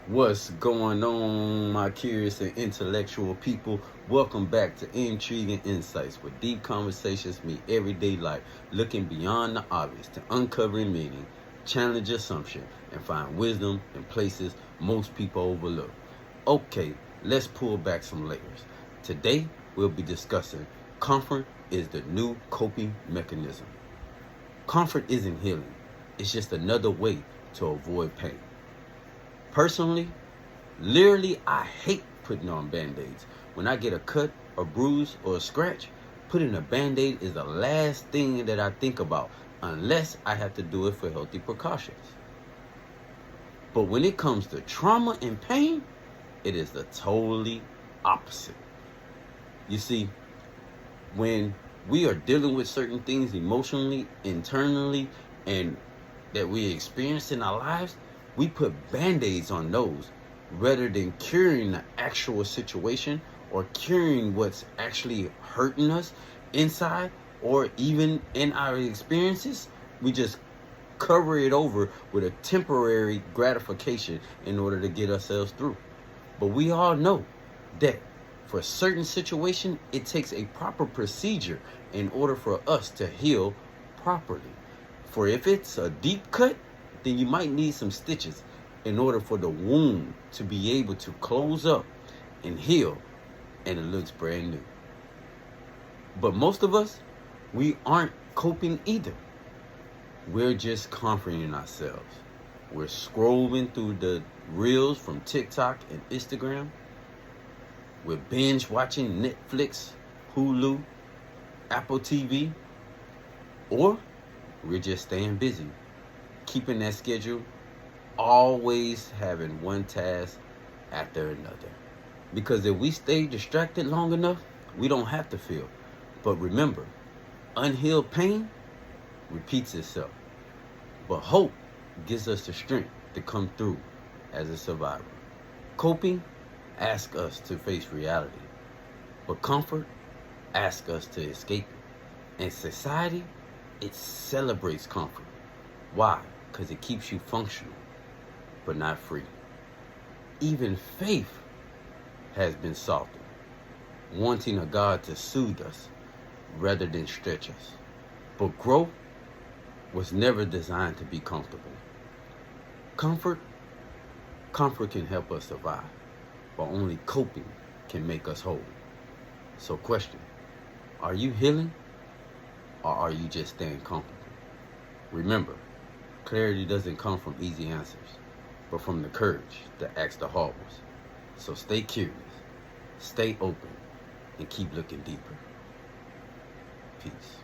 What's going on, my curious and intellectual people? Welcome back to Intriguing Insights, where deep conversations meet everyday life, looking beyond the obvious to uncovering meaning, challenge assumption, and find wisdom in places most people overlook. Okay, let's pull back some layers. Today, we'll be discussing comfort is the new coping mechanism. Comfort isn't healing, it's just another way to avoid pain. Personally, literally, I hate putting on band-aids. When I get a cut, a bruise, or a scratch, putting a band-aid is the last thing that I think about unless I have to do it for healthy precautions. But when it comes to trauma and pain, it is the totally opposite. You see, when we are dealing with certain things emotionally, internally, and that we experience in our lives, we put band-aids on those rather than curing the actual situation or curing what's actually hurting us inside or even in our experiences. We just cover it over with a temporary gratification in order to get ourselves through. But we all know that for a certain situation, it takes a proper procedure in order for us to heal properly. For if it's a deep cut, then you might need some stitches in order for the wound to be able to close up and heal, and it looks brand new. But most of us, we aren't coping either. We're just comforting ourselves. We're scrolling through the reels from TikTok and Instagram. We're binge watching Netflix, Hulu, Apple TV, or we're just staying busy, keeping that schedule, always having one task after another. Because if we stay distracted long enough, we don't have to feel. But remember, unhealed pain repeats itself. But hope gives us the strength to come through as a survivor. Coping asks us to face reality, but comfort asks us to escape it. And society, it celebrates comfort. Why? Because it keeps you functional, but not free. Even faith has been softened, wanting a God to soothe us rather than stretch us. But growth was never designed to be comfortable. Comfort, comfort can help us survive, but only coping can make us whole. So question, are you healing or are you just staying comfortable? Remember, clarity doesn't come from easy answers, but from the courage to ask the hard ones. So stay curious, stay open, and keep looking deeper. Peace.